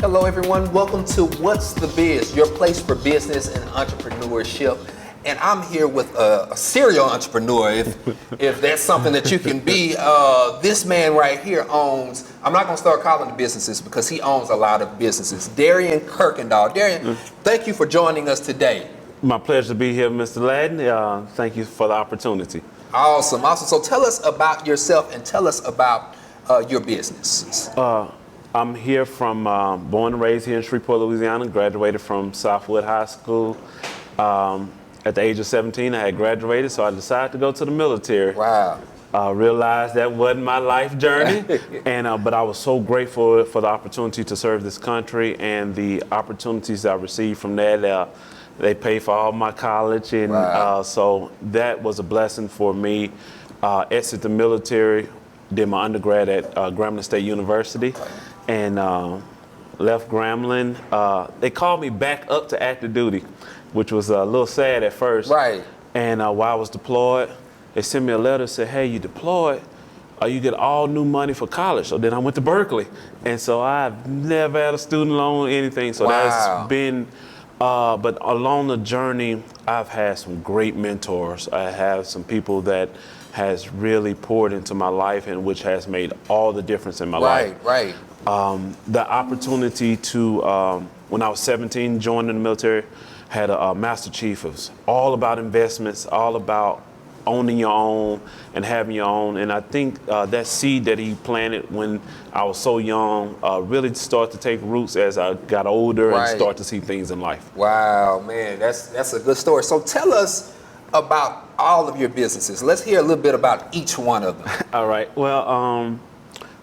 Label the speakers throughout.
Speaker 1: Hello everyone, welcome to What's the Biz, your place for business and entrepreneurship. And I'm here with a serial entrepreneur, if that's something that you can be. This man right here owns, I'm not gonna start calling the businesses because he owns a lot of businesses. Darian Kirkendoll. Darian, thank you for joining us today.
Speaker 2: My pleasure to be here, Mr. Ladden. Thank you for the opportunity.
Speaker 1: Awesome. So tell us about yourself and tell us about your businesses.
Speaker 2: I'm here from, born and raised here in Shreveport, Louisiana, graduated from Southwood High School. At the age of 17, I had graduated, so I decided to go to the military.
Speaker 1: Wow.
Speaker 2: Realized that wasn't my life journey, but I was so grateful for the opportunity to serve this country and the opportunities I received from that. They paid for all my college, and
Speaker 1: wow.
Speaker 2: So that was a blessing for me. Exited the military, did my undergrad at Grambling State University, and left Grambling. They called me back up to active duty, which was a little sad at first.
Speaker 1: Right.
Speaker 2: And while I was deployed, they sent me a letter that said, hey, you deployed, you get all new money for college. So then I went to Berkeley. And so I've never had a student loan or anything. So
Speaker 1: wow.
Speaker 2: That's been, but along the journey, I've had some great mentors. I have some people that has really poured into my life and which has made all the difference in my life.
Speaker 1: Right.
Speaker 2: The opportunity to, when I was 17, joined in the military, had a Master Chief. It was all about investments, all about owning your own and having your own. And I think that seed that he planted when I was so young really started to take roots as I got older and start to see things in life.
Speaker 1: Wow, man, that's a good story. So tell us about all of your businesses. Let's hear a little bit about each one of them.
Speaker 2: All right. Well,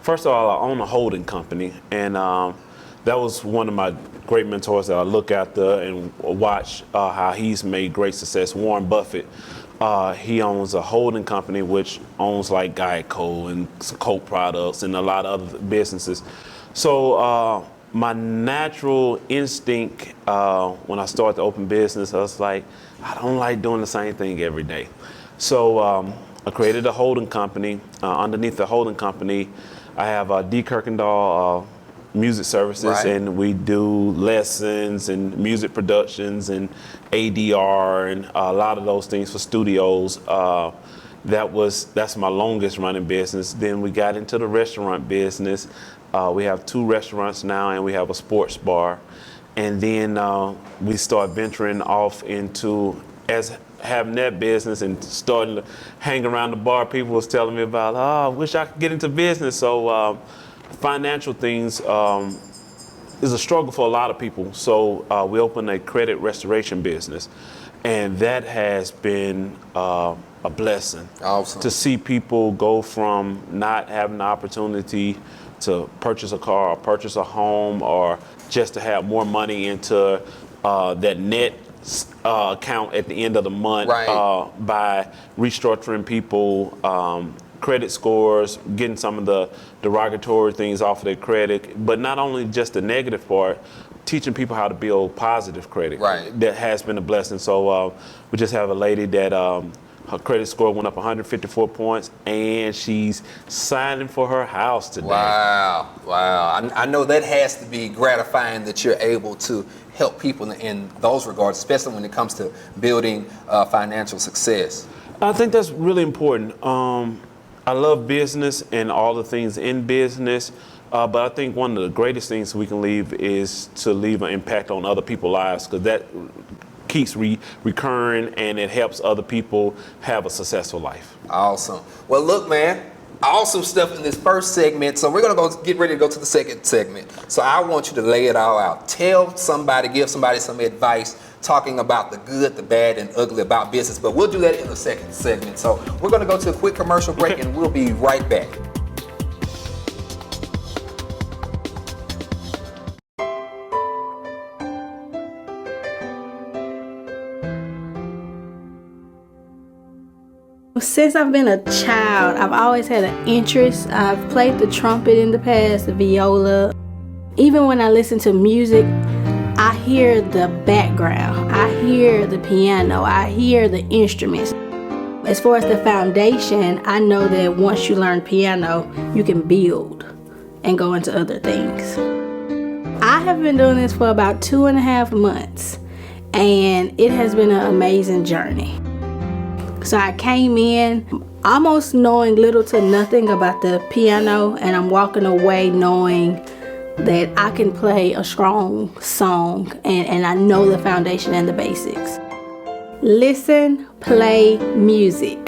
Speaker 2: first of all, I own a holding company, and that was one of my great mentors that I look after and watch how he's made great success. Warren Buffett, he owns a holding company which owns like Geico and Coke products and a lot of other businesses. So my natural instinct when I started to open business, I was like, I don't like doing the same thing every day. So I created a holding company. Underneath the holding company, I have D. Kirkendoll Music Services, and we do lessons and music productions and ADR and a lot of those things for studios. That's my longest running business. Then we got into the restaurant business. We have 2 restaurants now, and we have a sports bar. And then we start venturing off into having that business and starting to hang around the bar. People was telling me about, I wish I could get into business. So financial things is a struggle for a lot of people. So we opened a credit restoration business, and that has been a blessing.
Speaker 1: Awesome. To
Speaker 2: see people go from not having the opportunity to purchase a car or purchase a home or just to have more money into that net account at the end of the month by restructuring people, credit scores, getting some of the derogatory things off of their credit, but not only just the negative part, teaching people how to build positive credit. That has been a blessing. So we just have a lady that her credit score went up 154 points, and she's signing for her house today.
Speaker 1: Wow. I know that has to be gratifying that you're able to help people in those regards, especially when it comes to building financial success.
Speaker 2: I think that's really important. I love business and all the things in business, but I think one of the greatest things we can leave is to leave an impact on other people's lives, because that keeps recurring and it helps other people have a successful life.
Speaker 1: Awesome. Well, look, man, awesome stuff in this first segment. So we're going to get ready to go to the second segment. So I want you to lay it all out. Give somebody some advice talking about the good, the bad, and ugly about business. But we'll do that in the second segment. So we're going to go to a quick commercial break, and we'll be right back.
Speaker 3: Since I've been a child, I've always had an interest. I've played the trumpet in the past, the viola. Even when I listen to music, I hear the background. I hear the piano. I hear the instruments. As far as the foundation, I know that once you learn piano, you can build and go into other things. I have been doing this for about 2.5 months, and it has been an amazing journey. So I came in almost knowing little to nothing about the piano, and I'm walking away knowing that I can play a strong song, and I know the foundation and the basics. Listen, play music.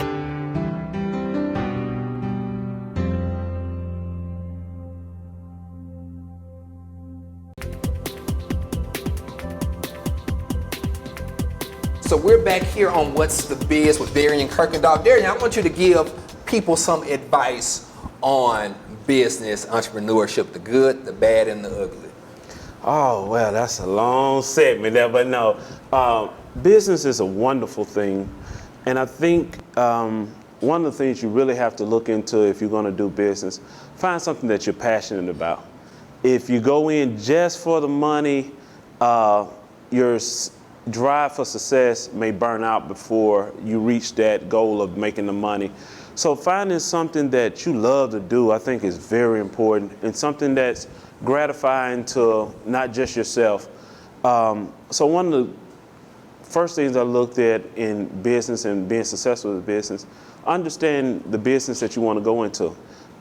Speaker 1: So we're back here on What's the Biz with Darian Kirkendoll. Darian, I want you to give people some advice on business, entrepreneurship, the good, the bad, and the ugly.
Speaker 2: Oh, well, that's a long segment there, but no. Business is a wonderful thing. And I think one of the things you really have to look into if you're going to do business, find something that you're passionate about. If you go in just for the money, your drive for success may burn out before you reach that goal of making the money. So finding something that you love to do, I think, is very important, and something that's gratifying to not just yourself. So one of the first things I looked at in business and being successful in business, understand the business that you want to go into.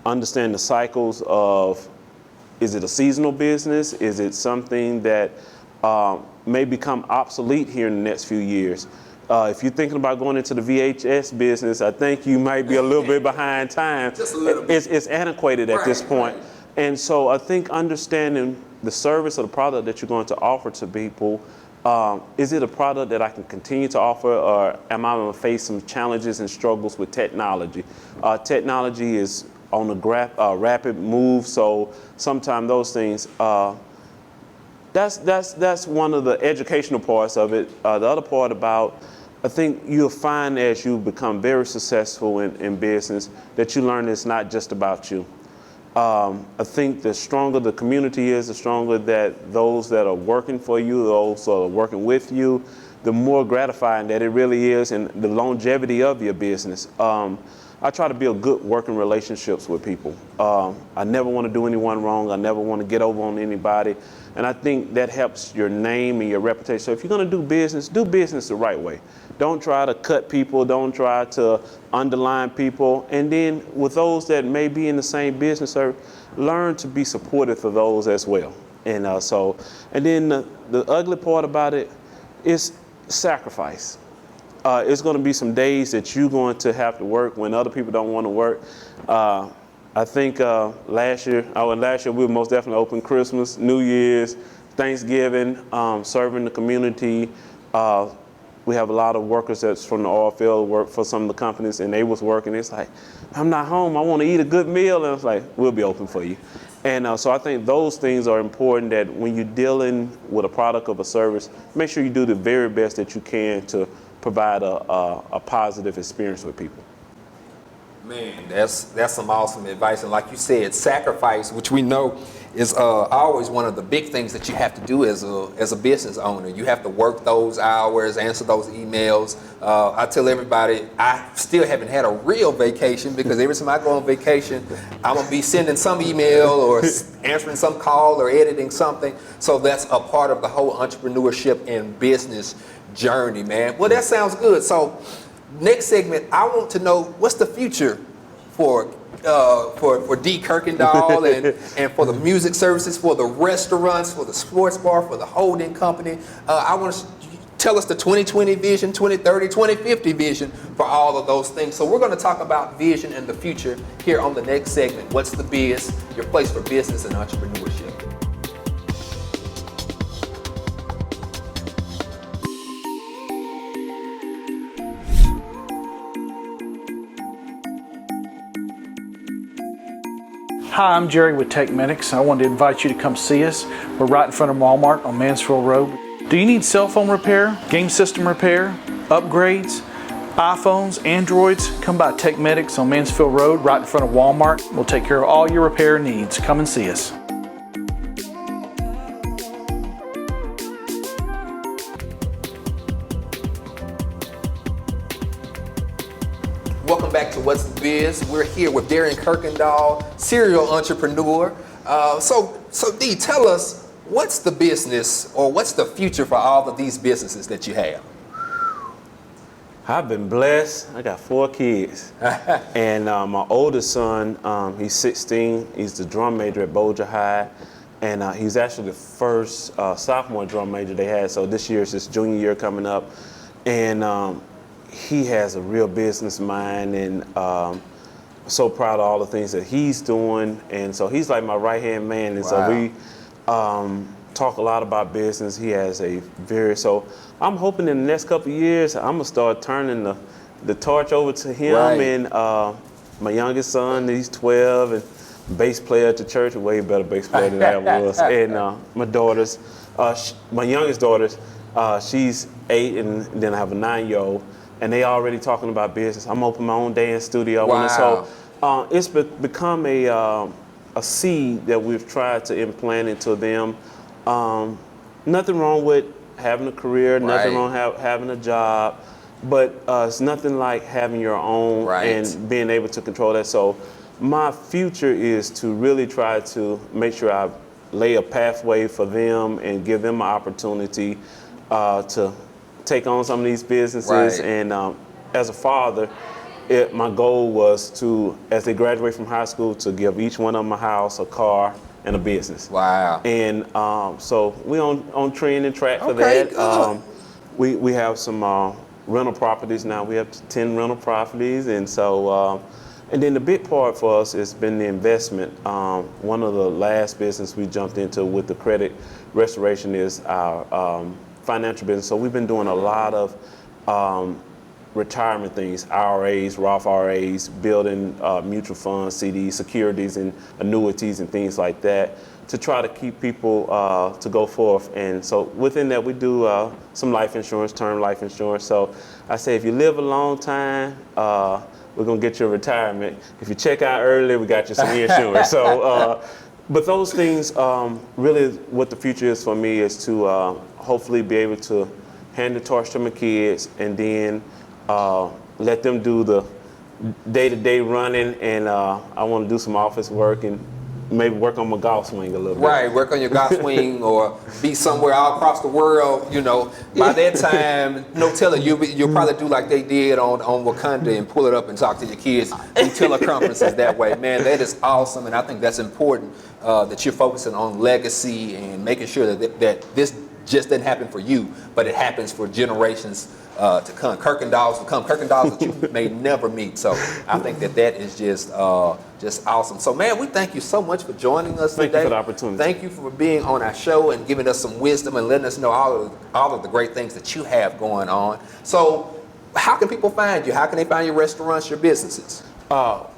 Speaker 2: Understand the cycles of, is it a seasonal business? Is it something that may become obsolete here in the next few years? If you're thinking about going into the VHS business, I think you might be a little bit behind time.
Speaker 1: Just a little bit.
Speaker 2: It's antiquated at this point.
Speaker 1: Right.
Speaker 2: And so I think understanding the service or the product that you're going to offer to people, is it a product that I can continue to offer, or am I going to face some challenges and struggles with technology? Technology is on a rapid move, so sometimes those things, that's one of the educational parts of it. The other part about, I think you'll find as you become very successful in business that you learn it's not just about you. I think the stronger the community is, the stronger that those that are working for you, those that are working with you, the more gratifying that it really is, and the longevity of your business. I try to build good working relationships with people. I never want to do anyone wrong. I never want to get over on anybody. And I think that helps your name and your reputation. So if you're going to do business the right way. Don't try to cut people. Don't try to underline people. And then with those that may be in the same business, learn to be supportive of those as well. And then the ugly part about it is sacrifice. It's going to be some days that you're going to have to work when other people don't want to work. I think last year we were most definitely open Christmas, New Year's, Thanksgiving, serving the community. We have a lot of workers that's from the oil field, work for some of the companies, and they was working. It's like, I'm not home. I want to eat a good meal. And it's like, we'll be open for you. And so I think those things are important, that when you're dealing with a product or a service, make sure you do the very best that you can to provide a positive experience with people.
Speaker 1: Man, that's some awesome advice. And like you said, sacrifice, which we know is always one of the big things that you have to do as a business owner. You have to work those hours, answer those emails. I tell everybody, I still haven't had a real vacation, because every time I go on vacation, I'm going to be sending some email or answering some call or editing something. So that's a part of the whole entrepreneurship and business journey, man. Well, that sounds good. So next segment, I want to know, what's the future for D. Kirkendoll and for the music services, for the restaurants, for the sports bar, for the holding company. I want to tell us the 2020 vision, 2030, 2050 vision for all of those things. So we're going to talk about vision and the future here on the next segment. What's the Biz? Your place for business and entrepreneurship.
Speaker 4: Hi, I'm Jerry with Techmedics. I wanted to invite you to come see us. We're right in front of Walmart on Mansfield Road. Do you need cell phone repair, game system repair, upgrades, iPhones, Androids? Come by Techmedics on Mansfield Road right in front of Walmart. We'll take care of all your repair needs. Come and see us.
Speaker 1: Welcome back to What's the Biz. We're here with Darian Kirkendoll, serial entrepreneur. So D, tell us, what's the business or what's the future for all of these businesses that you have?
Speaker 2: I've been blessed. I got 4 kids. And my oldest son, he's 16. He's the drum major at Boulder High. And he's actually the first sophomore drum major they had. So this year is his junior year coming up. And he has a real business mind, and so proud of all the things that he's doing. And so he's like my right-hand man. And so we talk a lot about business. He has so I'm hoping in the next couple of years, I'm gonna start turning the torch over to him. And my youngest son, he's 12, and bass player at the church, a way better bass player than I was. And my daughters, my youngest daughter, she's 8, and then I have a 9-year-old, and they already talking about business. I'm opening my own dance studio.
Speaker 1: Wow.
Speaker 2: And so it's become a seed that we've tried to implant into them. Nothing wrong with having a career, nothing wrong having a job, but it's nothing like having your own and being able to control that. So my future is to really try to make sure I lay a pathway for them and give them an opportunity to take on some of these businesses. And as a father, my goal was to, as they graduate from high school, to give each one of them a house, a car, and a business.
Speaker 1: Wow.
Speaker 2: And so we're on trend and track for that. We have some rental properties now. We have 10 rental properties. And so, and then the big part for us has been the investment. One of the last business we jumped into with the credit restoration is our financial business. So we've been doing a lot of retirement things, IRAs, Roth IRAs, building mutual funds, CDs, securities, and annuities and things like that to try to keep people to go forth. And so within that, we do some life insurance, term life insurance. So I say if you live a long time, we're going to get you a retirement. If you check out early, we got you some insurance. So, but those things, really what the future is for me is to hopefully be able to hand the torch to my kids, and then let them do the day-to-day running, and I want to do some office work and maybe work on my golf swing a little bit.
Speaker 1: Right, work on your golf swing or be somewhere all across the world, you know. By that time, no telling, you'll probably do like they did on Wakanda and pull it up and talk to your kids in teleconferences that way. Man, that is awesome, and I think that's important that you're focusing on legacy and making sure that this just didn't happen for you, but it happens for generations to come. Kirkendolls to come. Kirkendolls that you may never meet. So I think that is just awesome. So man, we thank you so much for joining us today.
Speaker 2: Thank you for the opportunity.
Speaker 1: Thank you for being on our show and giving us some wisdom and letting us know all of the great things that you have going on. So how can people find you? How can they find your restaurants, your businesses?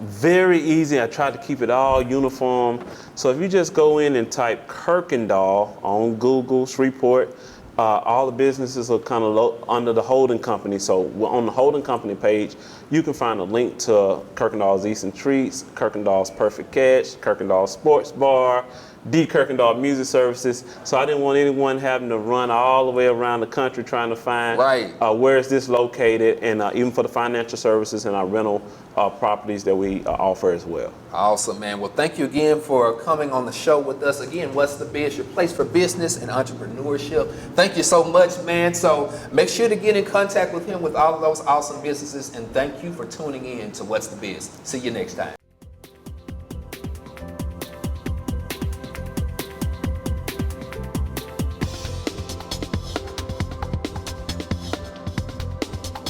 Speaker 2: Very easy. I tried to keep it all uniform. So if you just go in and type Kirkendoll on Google, Shreveport, all the businesses are kind of under the holding company. So on the holding company page, you can find a link to Kirkendoll's Eats and Treats, Kirkendoll's Perfect Catch, Kirkendoll Sports Bar, D. Kirkendoll Music Services. So I didn't want anyone having to run all the way around the country trying to find where is this located, and even for the financial services and our rental properties that we offer as well.
Speaker 1: Awesome, man. Well, thank you again for coming on the show with us. Again, What's the Biz? Your place for business and entrepreneurship. Thank you so much, man. So make sure to get in contact with him with all of those awesome businesses, and thank you for tuning in to What's the Biz. See you next time.